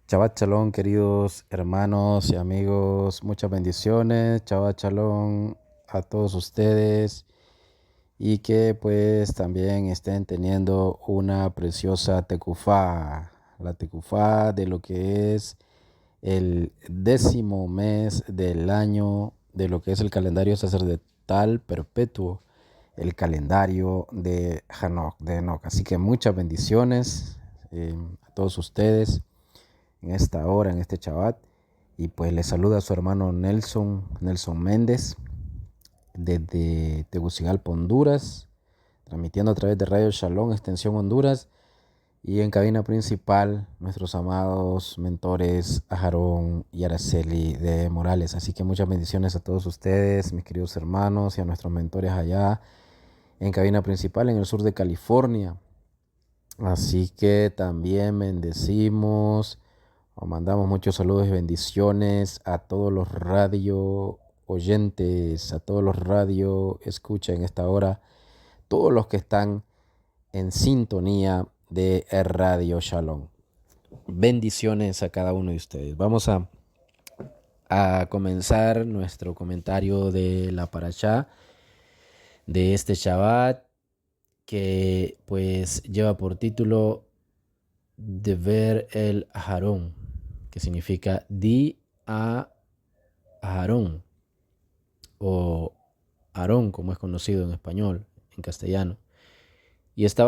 Shabbat Shalom, queridos hermanos y amigos, muchas bendiciones. Shabbat Shalom a todos ustedes y que pues también estén teniendo una preciosa tecufá, la tecufá de lo que es el 10º mes del año, de lo que es el calendario sacerdotal perpetuo, el calendario de Enoch. Así que muchas bendiciones a todos ustedes en esta hora, en este Shabbat. Y pues le saluda a su hermano Nelson Méndez, desde Tegucigalpa, Honduras, transmitiendo a través de Radio Shalom, Extensión Honduras, y en cabina principal nuestros amados mentores Aarón y Araceli de Morales. Así que muchas bendiciones a todos ustedes, mis queridos hermanos, y a nuestros mentores allá en cabina principal en el sur de California. Así que también bendecimos o mandamos muchos saludos y bendiciones a todos los radio oyentes, a todos los radio escucha en esta hora, todos los que están en sintonía de Radio Shalom. Bendiciones a cada uno de ustedes. Vamos a comenzar nuestro comentario de la parashá de este Shabbat, que pues lleva por título Dever el Aharón, que significa di a Aarón, o Aarón como es conocido en español, en castellano. Y esta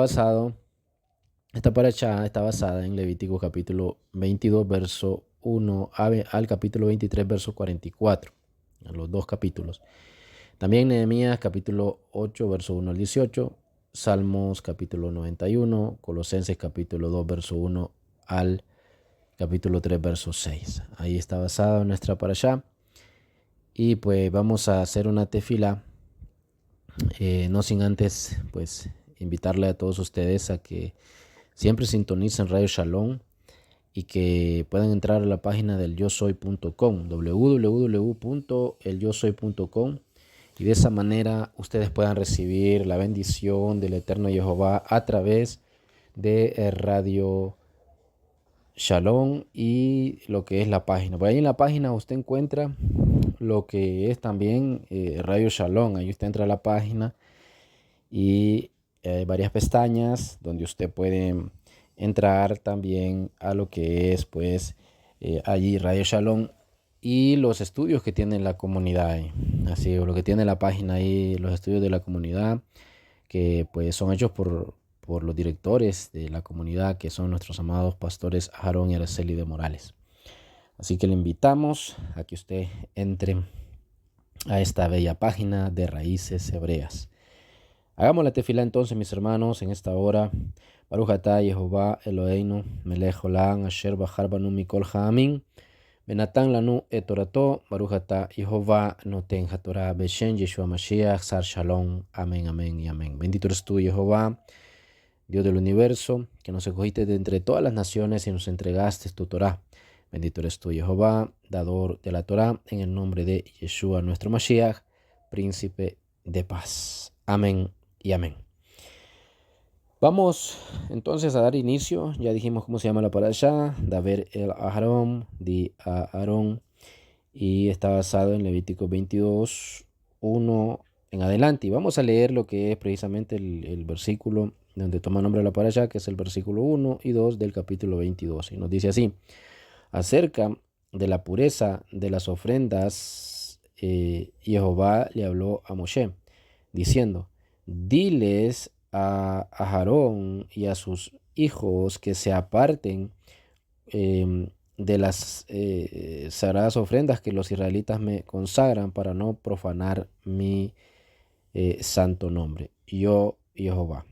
parashá está basada en Levítico capítulo 22, verso 1 al capítulo 23, verso 44, en los dos capítulos. También Nehemías capítulo 8, verso 1 al 18, Salmos capítulo 91, Colosenses capítulo 2, verso 1 al capítulo 3, verso 6. Ahí está basada nuestra parashá. Y pues vamos a hacer una tefila, no sin antes pues invitarle a todos ustedes a que siempre sintonicen Radio Shalom y que puedan entrar a la página del yosoy.com, www.elyosoy.com, y de esa manera ustedes puedan recibir la bendición del Eterno Jehová a través de Radio Shalom y lo que es la página. Por ahí en la página usted encuentra lo que es también Radio Shalom. Ahí usted entra a la página y hay varias pestañas donde usted puede entrar también a lo que es pues allí Radio Shalom y los estudios que tiene la comunidad ahí. Así, lo que tiene la página ahí, los estudios de la comunidad, que pues son hechos por los directores de la comunidad, que son nuestros amados pastores Aarón y Araceli de Morales. Así que le invitamos a que usted entre a esta bella página de Raíces Hebreas. Hagamos la tefilá entonces, mis hermanos, en esta hora. Baruch atah Yehová Eloheinu melech olam asher bachar banu mikol ha'amim venatan lanu et torato. Baruch atah Yehová noten hatorah beshem Yeshua Mashiach sar shalom. Amén, amén y amén. Bendito eres tú, Jehová, Dios del universo, que nos escogiste de entre todas las naciones y nos entregaste tu Torah. Bendito eres tú, Jehová, dador de la Torah, en el nombre de Yeshua nuestro Mashiach, príncipe de paz. Amén y amén. Vamos entonces a dar inicio. Ya dijimos cómo se llama la parashá, Daver el Aharón, di a Aarón, y está basado en Levítico 22, 1 en adelante. Y vamos a leer lo que es precisamente el versículo donde toma nombre la parashá, que es el versículo 1 y 2 del capítulo 22. Y nos dice así: acerca de la pureza de las ofrendas, Jehová le habló a Moshe, diciendo: diles a Aarón y a sus hijos que se aparten de las sagradas ofrendas que los israelitas me consagran, para no profanar mi santo nombre. Yo, Jehová.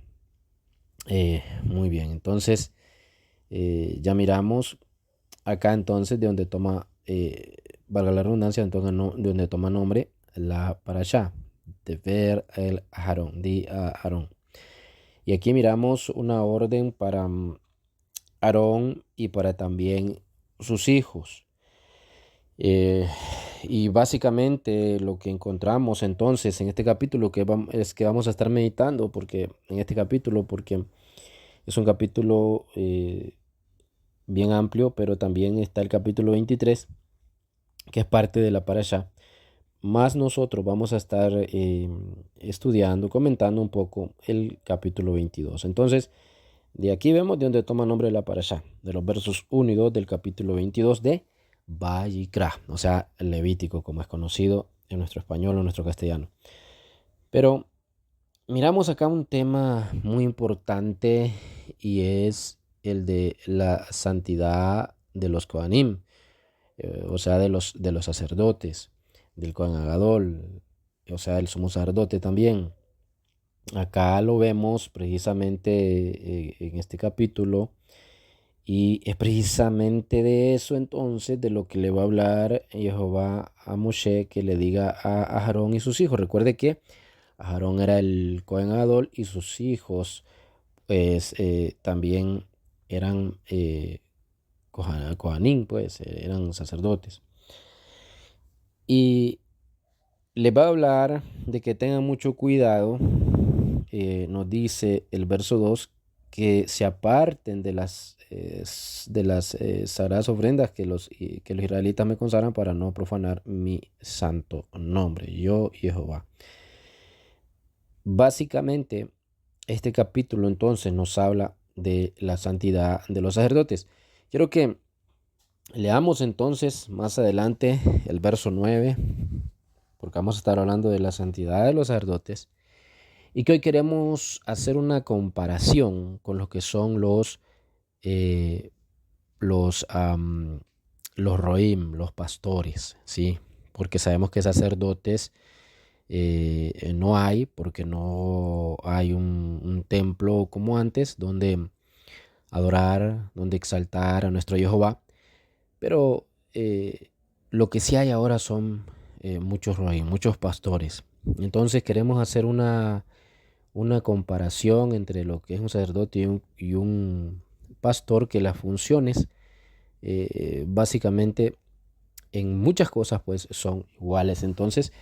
Muy bien, entonces ya miramos acá entonces de donde toma, valga la redundancia, entonces de donde toma nombre la parashá, de ver el Aarón, di a Aarón. Y aquí miramos una orden para Aarón y para también sus hijos. Y básicamente lo que encontramos entonces en este capítulo es que vamos a estar meditando, porque es un capítulo bien amplio, pero también está el capítulo 23, que es parte de la parashá. Más nosotros vamos a estar estudiando, comentando un poco el capítulo 22. Entonces, de aquí vemos de dónde toma nombre la parashá, de los versos 1 y 2 del capítulo 22 de Vayikra, o sea, el Levítico, como es conocido en nuestro español o en nuestro castellano. Pero miramos acá un tema muy importante y es el de la santidad de los Kohanim, o sea, de los sacerdotes, del Kohen Agadol, o sea, el sumo sacerdote también. Acá lo vemos precisamente en este capítulo y es precisamente de eso entonces de lo que le va a hablar Jehová a Moshe, que le diga a Aarón y sus hijos. Recuerde que Aarón era el Cohen Gadol y sus hijos pues también eran Kohanim, pues eran sacerdotes. Y les va a hablar de que tengan mucho cuidado. Nos dice el verso 2 que se aparten de las sagradas ofrendas que los israelitas me consagran para no profanar mi santo nombre, yo Jehová. Básicamente, este capítulo entonces nos habla de la santidad de los sacerdotes. Quiero que leamos entonces más adelante el verso 9, porque vamos a estar hablando de la santidad de los sacerdotes, y que hoy queremos hacer una comparación con lo que son eh, los, los roim, los pastores, ¿sí? Porque sabemos que sacerdotes no hay, porque no hay un templo como antes donde adorar, donde exaltar a nuestro Jehová. Pero lo que sí hay ahora son muchos roim, muchos pastores. Entonces queremos hacer una comparación entre lo que es un sacerdote y un pastor, que las funciones básicamente en muchas cosas pues son iguales. Entonces,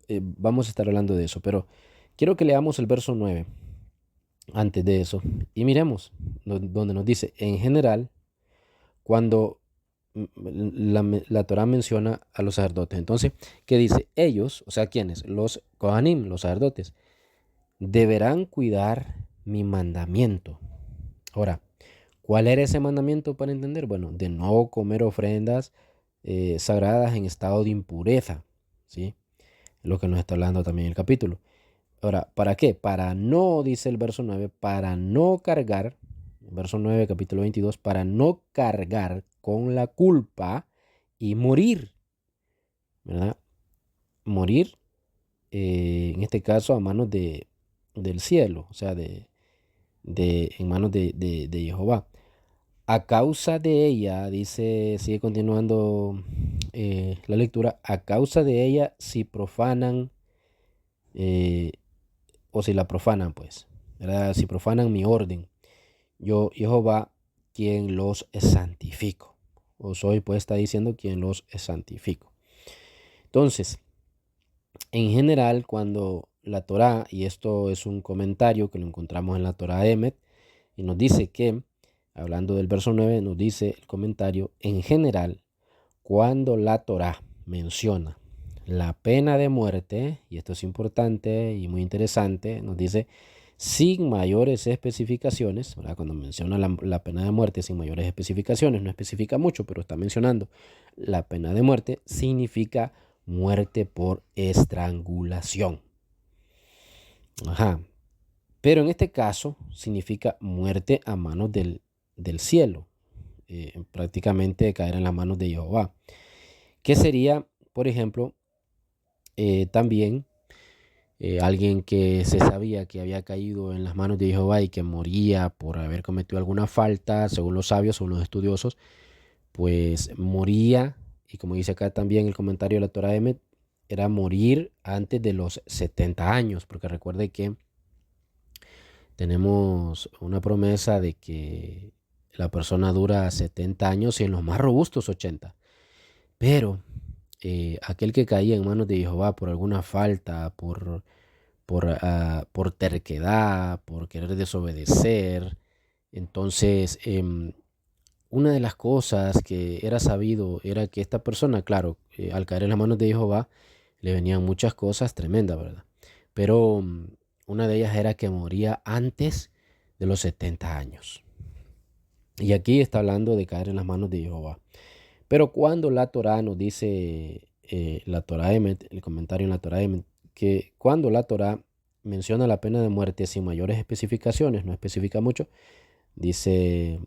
vamos a estar hablando de eso. Pero quiero que leamos el verso 9 antes de eso y miremos donde nos dice, en general, cuando la Torah menciona a los sacerdotes. Entonces, ¿qué dice? Ellos, o sea, ¿quiénes? Los Kohanim, los sacerdotes, deberán cuidar mi mandamiento. Ahora, ¿cuál era ese mandamiento para entender? Bueno, de no comer ofrendas sagradas en estado de impureza, ¿sí? Lo que nos está hablando también el capítulo. Ahora, ¿para qué? Para no, dice el verso 9, para no cargar, verso 9, capítulo 22, para no cargar con la culpa y morir, ¿verdad? Morir, en este caso, a manos del cielo, o sea, en manos de Jehová. A causa de ella, dice, sigue continuando la lectura, a causa de ella, si profanan eh, o si la profanan, pues, ¿verdad? Si profanan mi orden, yo, Jehová, quien los santifico. O soy, pues, está diciendo quien los santifico. Entonces, en general, cuando la Torá, y esto es un comentario que lo encontramos en la Torá Emet, y nos dice que, hablando del verso 9, nos dice el comentario, en general, cuando la Torá menciona la pena de muerte, y esto es importante y muy interesante, nos dice sin mayores especificaciones, ¿verdad? Cuando menciona la pena de muerte sin mayores especificaciones, no especifica mucho, pero está mencionando la pena de muerte, significa muerte por estrangulación. Ajá. Pero en este caso significa muerte a manos del cielo, prácticamente caer en las manos de Jehová. Que sería, por ejemplo, también alguien que se sabía que había caído en las manos de Jehová y que moría por haber cometido alguna falta, según los sabios, según los estudiosos, pues moría, y como dice acá también el comentario de la Torah Emet, era morir antes de los 70 años, porque recuerde que tenemos una promesa de que la persona dura 70 años y en los más robustos 80. Pero aquel que caía en manos de Jehová por alguna falta, por terquedad, por querer desobedecer, entonces una de las cosas que era sabido era que esta persona, claro, al caer en las manos de Jehová, le venían muchas cosas tremendas, ¿verdad? Pero una de ellas era que moría antes de los 70 años. Y aquí está hablando de caer en las manos de Jehová. Pero cuando la Torá nos dice, la Torá Emet, el comentario en la Torá Emet, que cuando la Torá menciona la pena de muerte sin mayores especificaciones, no especifica mucho, dice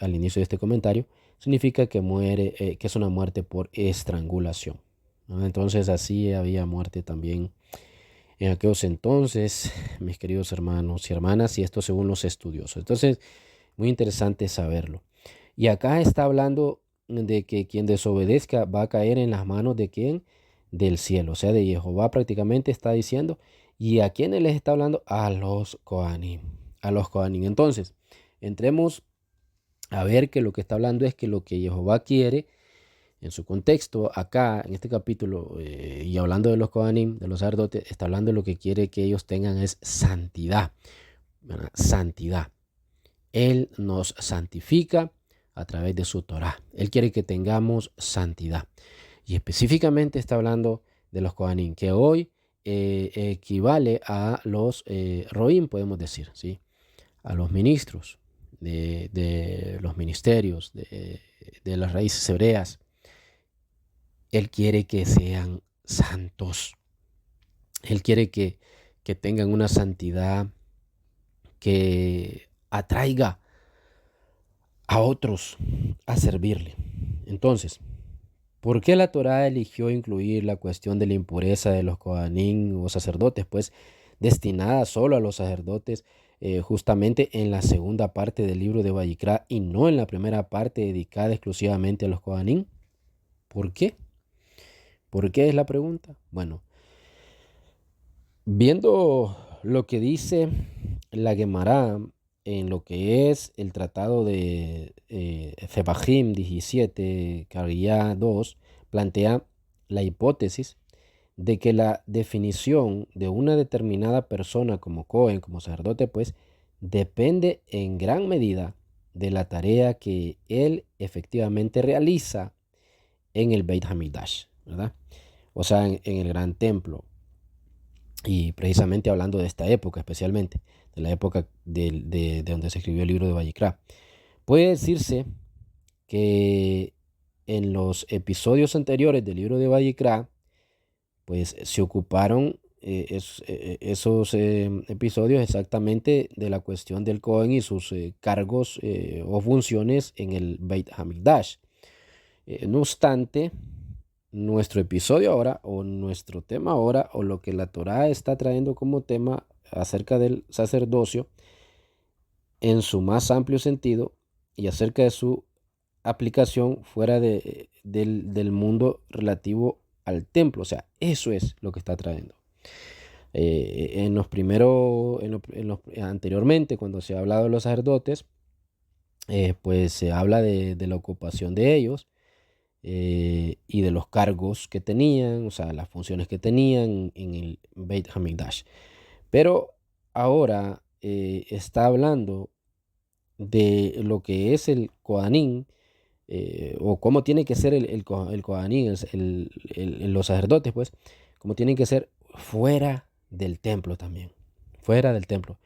al inicio de este comentario, significa que muere, que es una muerte por estrangulación, ¿no? Entonces así había muerte también en aquellos entonces, mis queridos hermanos y hermanas, y esto según los estudiosos. Entonces, muy interesante saberlo. Y acá está hablando de que quien desobedezca va a caer en las manos de quién, del cielo, o sea, de Jehová prácticamente está diciendo. ¿Y a quiénes les está hablando? A los Kohanim. A los Kohanim. Entonces, entremos a ver que lo que está hablando es que lo que Jehová quiere en su contexto, acá en este capítulo, y hablando de los Kohanim, de los sacerdotes, está hablando de lo que quiere que ellos tengan es santidad, ¿verdad? Santidad. Él nos santifica a través de su Torah. Él quiere que tengamos santidad. Y específicamente está hablando de los Kohanim, que hoy equivale a los Roim, podemos decir, ¿sí? A los ministros de los ministerios, de las raíces hebreas. Él quiere que sean santos. Él quiere que tengan una santidad que atraiga a otros a servirle. Entonces, ¿por qué la Torá eligió incluir la cuestión de la impureza de los Kohanim o sacerdotes? Pues destinada solo a los sacerdotes, justamente en la segunda parte del libro de Vayikra y no en la primera parte dedicada exclusivamente a los Kohanim. ¿Por qué? ¿Por qué es la pregunta? Bueno, viendo lo que dice la Gemara en lo que es el tratado de Zebahim 17, Cariyá 2, plantea la hipótesis de que la definición de una determinada persona como Cohen, como sacerdote, pues depende en gran medida de la tarea que él efectivamente realiza en el Beit Hamidash, ¿verdad? O sea, en el gran templo. Y precisamente hablando de esta época, especialmente, de la época de donde se escribió el libro de Vayikra, puede decirse que en los episodios anteriores del libro de Vayikra, pues se ocuparon esos episodios exactamente de la cuestión del Cohen y sus cargos o funciones en el Beit Hamikdash. No obstante, nuestro episodio ahora, o nuestro tema ahora, o lo que la Torá está trayendo como tema acerca del sacerdocio en su más amplio sentido y acerca de su aplicación fuera del mundo relativo al templo. O sea, eso es lo que está trayendo. En los primeros, anteriormente, cuando se ha hablado de los sacerdotes, pues se habla de la ocupación de ellos y de los cargos que tenían, o sea, las funciones que tenían en el Beit Hamikdash. Pero ahora está hablando de lo que es el Kohanim, o cómo tiene que ser el Kohanim, los sacerdotes, pues, cómo tienen que ser fuera del templo también, fuera del templo.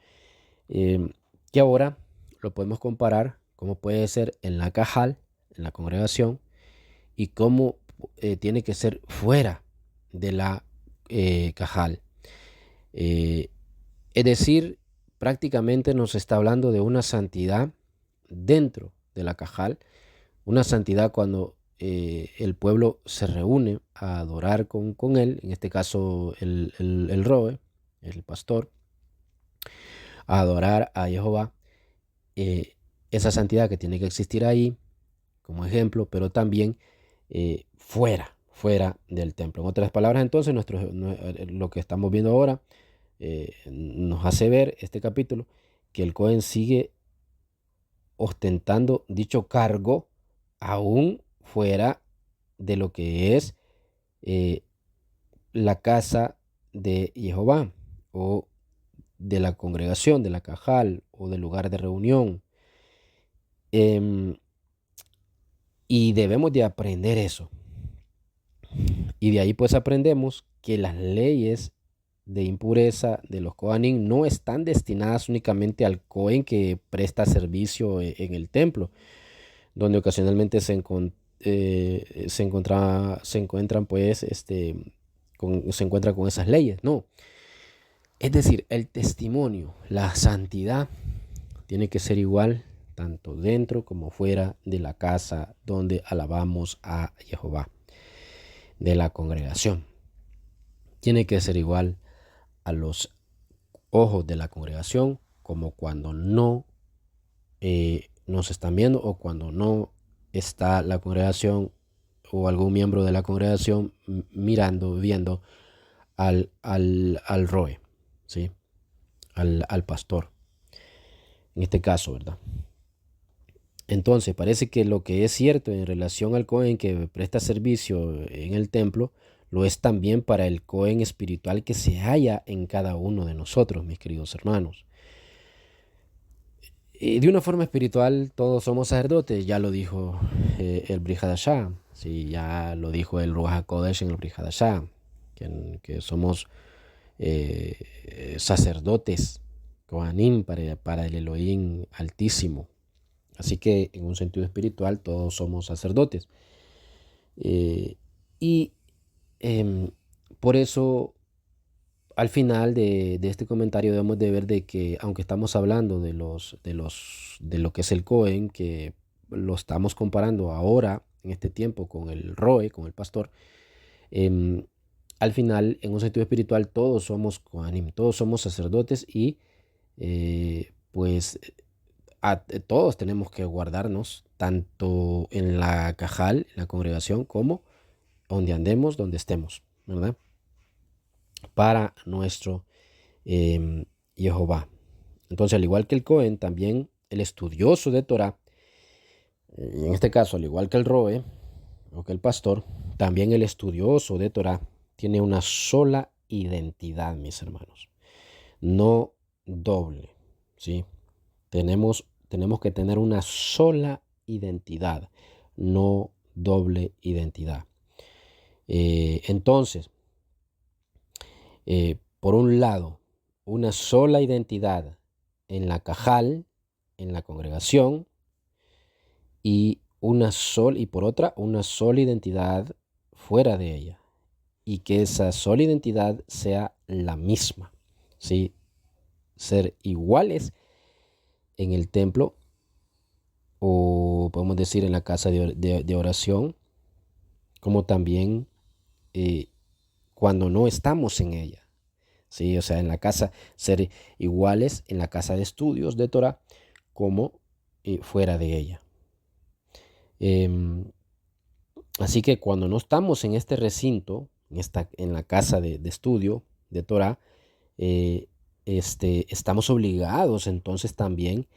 Eh, que ahora lo podemos comparar, cómo puede ser en la Cajal, en la congregación, y cómo tiene que ser fuera de la Cajal. Eh, es decir, prácticamente nos está hablando de una santidad dentro de la Cajal, una santidad cuando el pueblo se reúne a adorar con él, en este caso el Roe, el pastor, a adorar a Jehová, esa santidad que tiene que existir ahí como ejemplo, pero también fuera del templo. En otras palabras, entonces, lo que estamos viendo ahora nos hace ver este capítulo que el Cohen sigue ostentando dicho cargo aún fuera de lo que es eh, la casa de Jehová o de la congregación, de la cajal o del lugar de reunión. Y debemos de aprender eso. Y de ahí pues aprendemos que las leyes de impureza de los Kohanim no están destinadas únicamente al Cohen que presta servicio en el templo, donde ocasionalmente se encuentran pues se encuentra con esas leyes. No, es decir, el testimonio, la santidad tiene que ser igual tanto dentro como fuera de la casa donde alabamos a Jehová, de la congregación. Tiene que ser igual a los ojos de la congregación, como cuando no nos están viendo o cuando no está la congregación o algún miembro de la congregación mirando, viendo al roe, ¿sí? Al pastor, en este caso, ¿verdad? Entonces, parece que lo que es cierto en relación al Cohen que presta servicio en el templo, lo es también para el Cohen espiritual que se halla en cada uno de nosotros, mis queridos hermanos. Y de una forma espiritual, todos somos sacerdotes, ya lo dijo el Brit Hadashah, sí, ya lo dijo el Ruach HaKodesh en el Brit Hadashah, que somos sacerdotes, Kohanim para el Elohim Altísimo. Así que en un sentido espiritual todos somos sacerdotes. Y por eso al final de este comentario debemos de ver de que aunque estamos hablando de lo que es el Cohen, que lo estamos comparando ahora en este tiempo con el Roe, con el pastor, al final en un sentido espiritual todos somos Kohanim, todos somos sacerdotes y pues todos tenemos que guardarnos tanto en la cajal, en la congregación, como donde andemos, donde estemos, ¿verdad? Para nuestro Jehová. Entonces, al igual que el Cohen, también el estudioso de Torah, en este caso, al igual que el Roe o que el pastor, también el estudioso de Torah tiene una sola identidad, mis hermanos, no doble, ¿sí? Tenemos que tener una sola identidad, no doble identidad. Entonces, por un lado, una sola identidad en la cajal, en la congregación, y por otra, una sola identidad fuera de ella. Y que esa sola identidad sea la misma, ¿sí? Ser iguales en el templo, o podemos decir en la casa de oración, como también cuando no estamos en ella, ¿sí? O sea, en la casa, ser iguales en la casa de estudios de Torah como fuera de ella. Así que cuando no estamos en este recinto, en la casa de estudio de Torah, estamos obligados entonces también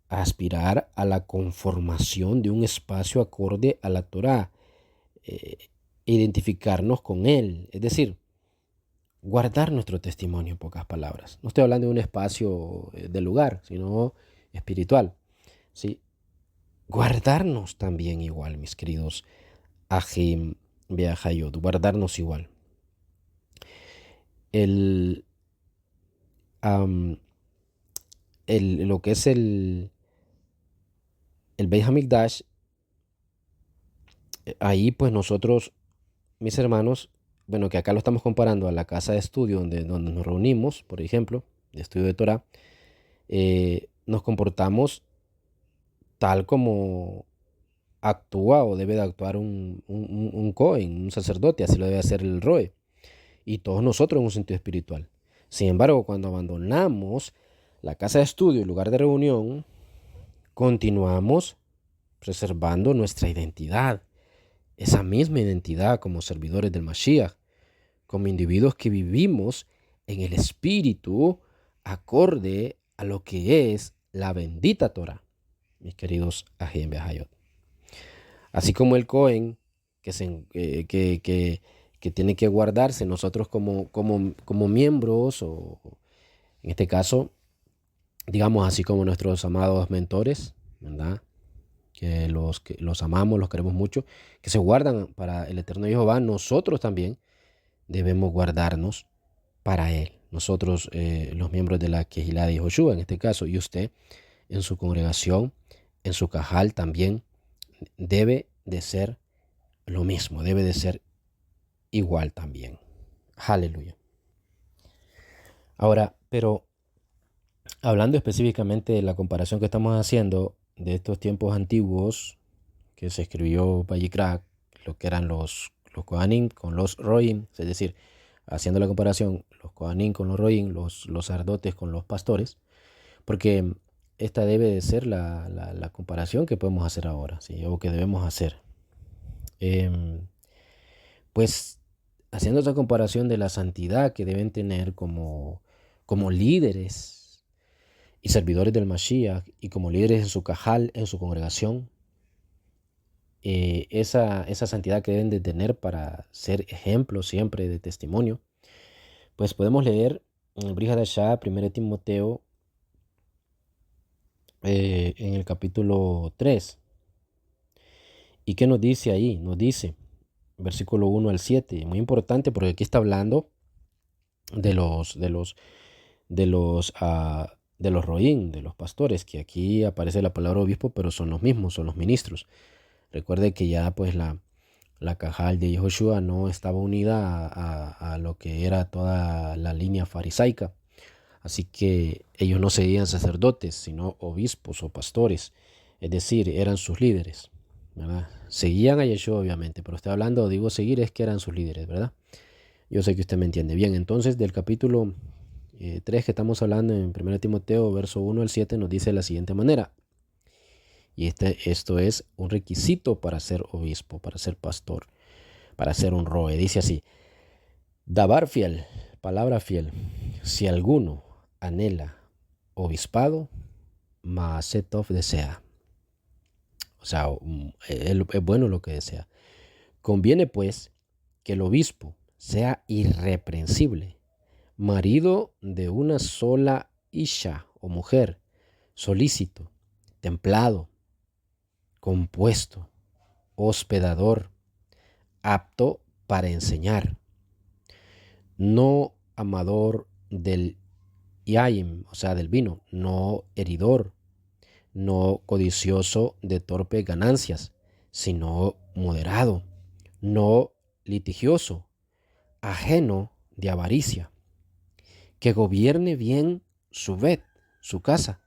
a aspirar a la conformación de un espacio acorde a la Torah, identificarnos con él, es decir, guardar nuestro testimonio, en pocas palabras. No estoy hablando de un espacio del lugar, sino espiritual, ¿sí? Guardarnos también igual, mis queridos Ajim Beahayot, guardarnos igual. Lo que es el Beit HaMikdash, ahí pues nosotros, mis hermanos, bueno, que acá lo estamos comparando a la casa de estudio donde nos reunimos, por ejemplo, de estudio de Torah, nos comportamos tal como actúa o debe de actuar un Cohen, un sacerdote, así lo debe hacer el Roe, y todos nosotros en un sentido espiritual. Sin embargo, cuando abandonamos la casa de estudio, el lugar de reunión, continuamos preservando nuestra identidad, esa misma identidad como servidores del Mashiach, como individuos que vivimos en el espíritu acorde a lo que es la bendita Torah, mis queridos Ajim Behayot. Así como el Cohen que tiene que guardarse, nosotros como miembros, o en este caso, digamos así como nuestros amados mentores, ¿verdad? que los amamos, los queremos mucho, que se guardan para el eterno Jehová, nosotros también debemos guardarnos para Él. Nosotros, los miembros de la Quejilá de Joshua, en este caso, y usted en su congregación, en su cajal también, debe de ser lo mismo, debe de ser igual también. Aleluya. Ahora, pero hablando específicamente de la comparación que estamos haciendo de estos tiempos antiguos que se escribió Vayikra, lo que eran los Kohanim con los Roim, es decir, haciendo la comparación, los Kohanim con los Roim, los sacerdotes con los pastores, porque esta debe de ser la comparación que podemos hacer ahora, ¿sí? O que debemos hacer. Pues haciendo esa comparación de la santidad que deben tener como líderes y servidores del Mashiach y como líderes en su cajal, en su congregación, esa santidad que deben de tener para ser ejemplo siempre de testimonio, pues podemos leer en el Brit Hadashah, 1 Timoteo, en el capítulo 3. ¿Y qué nos dice ahí? Nos dice, versículo 1 al 7, muy importante porque aquí está hablando de los roín, de los pastores, que aquí aparece la palabra obispo, pero son los mismos, son los ministros. Recuerde que ya pues la cajal de Yehoshua no estaba unida a lo que era toda la línea farisaica. Así que ellos no seguían sacerdotes, sino obispos o pastores. Es decir, eran sus líderes, ¿verdad? Seguían a Yeshua, obviamente, pero estoy hablando, digo seguir, es que eran sus líderes, ¿verdad? Yo sé que usted me entiende. Bien, entonces del capítulo 3 que estamos hablando en 1 Timoteo, verso 1 al 7, nos dice de la siguiente manera. Y esto es un requisito para ser obispo, para ser pastor, para ser un roe. Dice así, Dabar fiel, palabra fiel, si alguno anhela obispado, Maasetov desea. O sea, es bueno lo que desea. Conviene pues que el obispo sea irreprensible, marido de una sola isha o mujer, solícito, templado, compuesto, hospedador, apto para enseñar, no amador del yaim, o sea, del vino, no heridor, no codicioso de torpes ganancias, sino moderado, no litigioso, ajeno de avaricia, que gobierne bien su vet, su casa,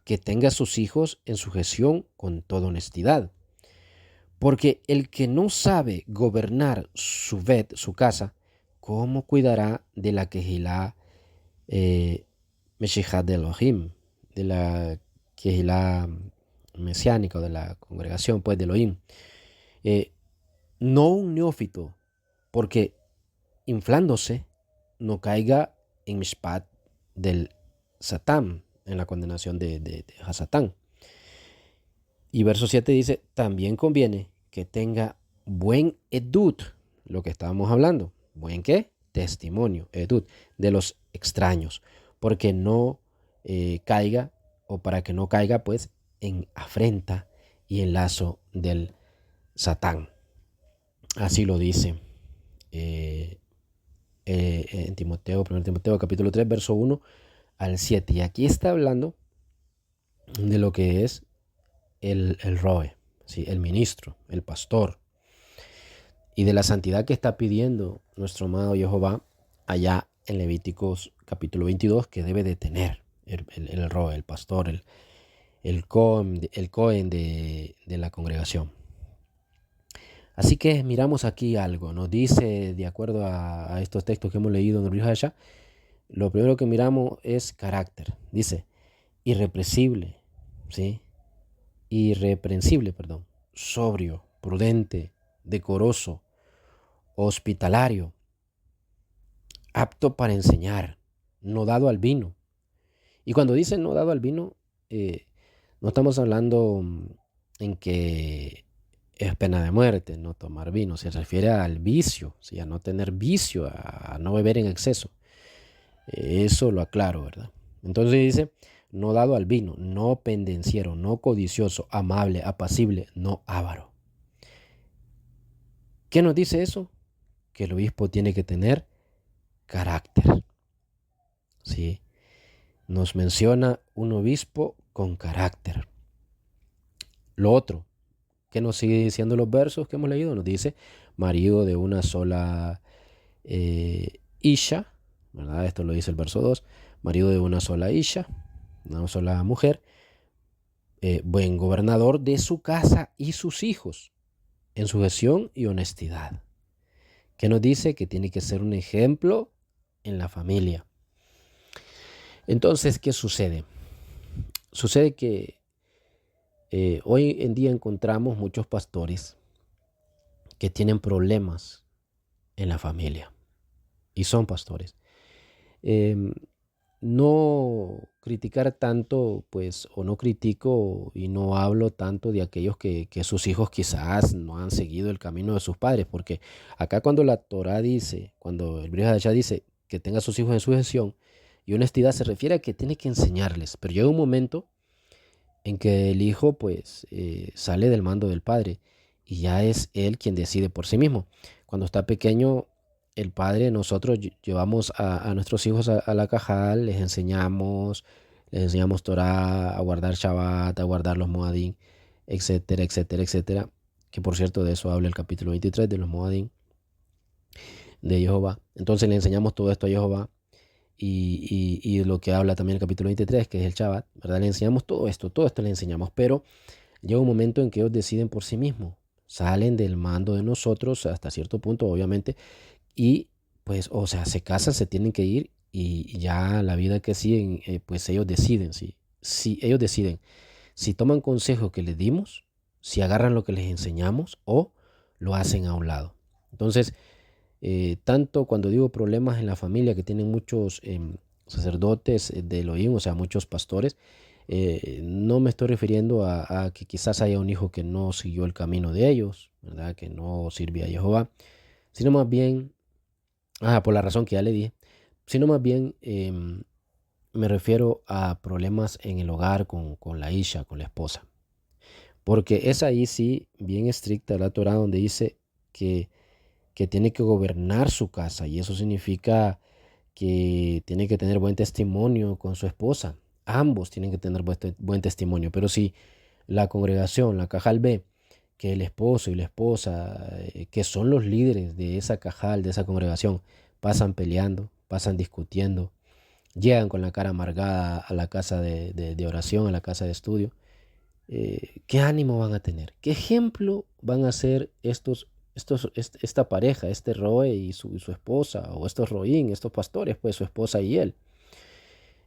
que tenga a sus hijos en sujeción con toda honestidad. Porque el que no sabe gobernar su vet, su casa, ¿cómo cuidará de la Kehilá Meshihat de Elohim, de la Kehilá mesiánica o de la congregación pues de Elohim? No un neófito, porque inflándose no caiga en Mishpat del Satán, en la condenación de Hasatán. Y verso 7 dice, también conviene que tenga buen edut, lo que estábamos hablando. ¿Buen qué? Testimonio, edut, de los extraños, porque no caiga, o para que no caiga pues en afrenta y en lazo del Satán. Así lo dice en Timoteo, 1 Timoteo capítulo 3, verso 1 al 7. Y aquí está hablando de lo que es el roe, ¿sí? El ministro, el pastor, y de la santidad que está pidiendo nuestro amado Jehová allá en Levíticos capítulo 22, que debe de tener el roe, el pastor, el cohen de la congregación. Así que miramos aquí algo, nos dice, de acuerdo a estos textos que hemos leído en el Brit Hadashah, lo primero que miramos es carácter. Dice, irreprensible, ¿sí? Sobrio, prudente, decoroso, hospitalario, apto para enseñar, no dado al vino. Y cuando dice no dado al vino, no estamos hablando en que es pena de muerte no tomar vino, se refiere al vicio, ¿sí? A no tener vicio, a no beber en exceso. Eso lo aclaro, ¿verdad? Entonces dice, no dado al vino, no pendenciero, no codicioso, amable, apacible, no avaro. ¿Qué nos dice eso? Que el obispo tiene que tener carácter. ¿Sí? Nos menciona un obispo con carácter. Lo otro, ¿qué nos sigue diciendo los versos que hemos leído? Nos dice marido de una sola isha, ¿verdad? Esto lo dice el verso 2, marido de una sola isha, una sola mujer, buen gobernador de su casa y sus hijos, en sujeción y honestidad. ¿Qué nos dice? Que tiene que ser un ejemplo en la familia. Entonces, ¿qué sucede? Sucede que hoy en día encontramos muchos pastores que tienen problemas en la familia y son pastores. No criticar tanto, pues, o no critico y no hablo tanto de aquellos que sus hijos quizás no han seguido el camino de sus padres, porque acá cuando la Torá dice, cuando el Brit Hadashah dice que tenga a sus hijos en sujeción y honestidad, se refiere a que tiene que enseñarles, pero llega un momento en que el hijo, pues, sale del mando del padre y ya es él quien decide por sí mismo. Cuando está pequeño, el padre, nosotros llevamos a nuestros hijos a la Cajal, les enseñamos Torah, a guardar Shabbat, a guardar los Moadim, etcétera, etcétera, etcétera. Que por cierto, de eso habla el capítulo 23 de los Moadim de Jehová. Entonces le enseñamos todo esto a Jehová y lo que habla también el capítulo 23, que es el Shabbat, ¿verdad? Le enseñamos todo esto le enseñamos, pero llega un momento en que ellos deciden por sí mismos, salen del mando de nosotros hasta cierto punto, obviamente, y pues, o sea, se casan, se tienen que ir y ya la vida que siguen, pues ellos deciden, ¿sí? Si ellos deciden, si toman consejos que les dimos, si agarran lo que les enseñamos o lo hacen a un lado. Entonces, tanto cuando digo problemas en la familia que tienen muchos sacerdotes de Elohim, o sea, muchos pastores, no me estoy refiriendo a que quizás haya un hijo que no siguió el camino de ellos, ¿verdad? Que no sirve a Jehová, sino más bien, por la razón que ya le dije, sino más bien me refiero a problemas en el hogar con la isha, con la esposa. Porque es ahí sí bien estricta la Torah donde dice que tiene que gobernar su casa y eso significa que tiene que tener buen testimonio con su esposa. Ambos tienen que tener buen testimonio, pero si la congregación, la Cajal ve que el esposo y la esposa, que son los líderes de esa Cajal, de esa congregación, pasan peleando, pasan discutiendo, llegan con la cara amargada a la casa de oración, a la casa de estudio, ¿qué ánimo van a tener? ¿Qué ejemplo van a ser esta pareja, este Roe y su esposa, o estos Roín, estos pastores, pues su esposa y él?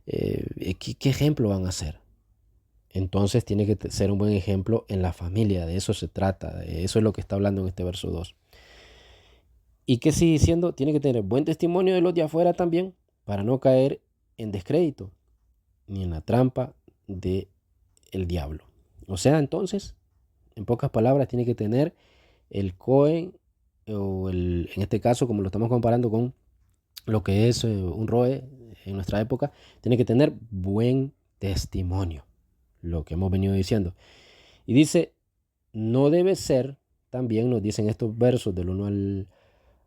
¿Qué ejemplo van a ser? Entonces tiene que ser un buen ejemplo en la familia, de eso se trata, de eso es lo que está hablando en este verso 2. ¿Y qué sigue diciendo? Tiene que tener buen testimonio de los de afuera también, para no caer en descrédito, ni en la trampa del diablo. O sea, entonces, en pocas palabras, tiene que tener el Cohen, en este caso, como lo estamos comparando con lo que es un Roe en nuestra época, tiene que tener buen testimonio, lo que hemos venido diciendo. Y dice, no debe ser, también nos dicen estos versos del 1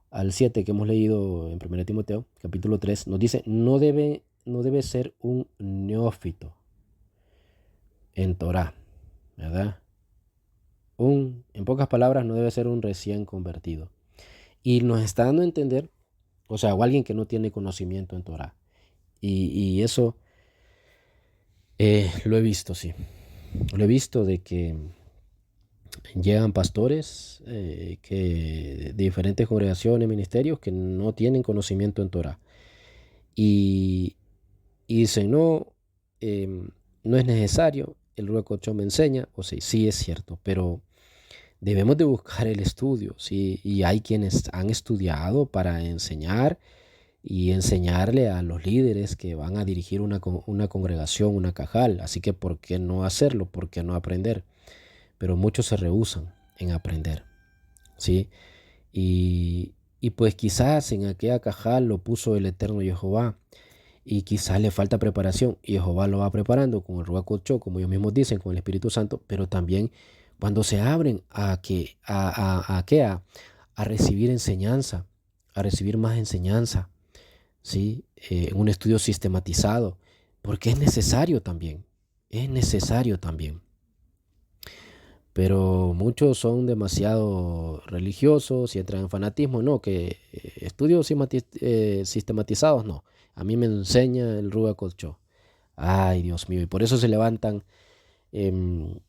al 7 que hemos leído en 1 Timoteo, capítulo 3, nos dice, no debe ser un neófito en Torah, ¿verdad? En pocas palabras, no debe ser un recién convertido. Y nos está dando a entender, o sea, o alguien que no tiene conocimiento en Torah. Y eso lo he visto, sí. Lo he visto de que llegan pastores de diferentes congregaciones, ministerios, que no tienen conocimiento en Torah. Y dicen, no, no es necesario, el Ruach HaKodesh me enseña, o sea, sí es cierto, pero debemos de buscar el estudio, ¿sí? Y hay quienes han estudiado para enseñar y enseñarle a los líderes que van a dirigir una congregación, una cajal. Así que, ¿por qué no hacerlo? ¿Por qué no aprender? Pero muchos se rehúsan en aprender, ¿sí? Y pues quizás en aquella cajal lo puso el eterno Jehová. y quizás le falta preparación y Jehová lo va preparando con el Ruach HaKodesh, como ellos mismos dicen, con el Espíritu Santo, pero también cuando se abren a recibir enseñanza, a recibir más enseñanza, ¿sí? En un estudio sistematizado, porque es necesario también. Pero muchos son demasiado religiosos y entran en fanatismo, no, que estudios sistematizados, no. A mí me enseña el Ruach HaKodesh. Ay, Dios mío, y por eso se levantan em,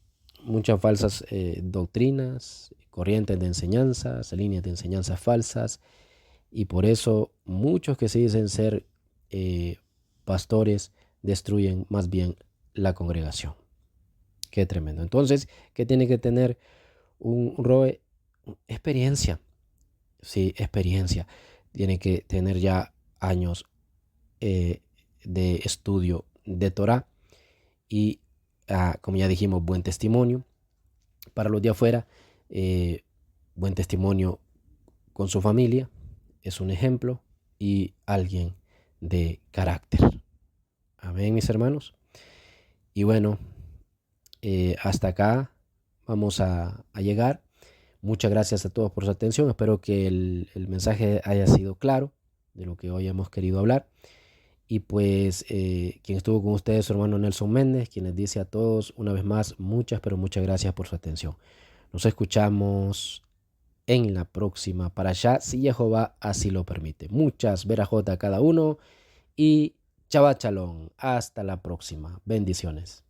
muchas falsas doctrinas, corrientes de enseñanzas, líneas de enseñanzas falsas, y por eso muchos que se dicen ser pastores destruyen más bien la congregación. Qué tremendo. Entonces, ¿qué tiene que tener un roe? Experiencia. Sí, experiencia. Tiene que tener ya años de estudio de Torah y, como ya dijimos, buen testimonio para los de afuera, buen testimonio con su familia, es un ejemplo y alguien de carácter. Amén, mis hermanos. Y bueno, hasta acá vamos a llegar. Muchas gracias a todos por su atención. Espero que el mensaje haya sido claro de lo que hoy hemos querido hablar. Y pues quien estuvo con ustedes, su hermano Nelson Méndez, quien les dice a todos una vez más muchas, pero muchas gracias por su atención. Nos escuchamos en la próxima para allá, si Jehová así lo permite. Muchas verajot a cada uno y Shabbat Shalom. Hasta la próxima. Bendiciones.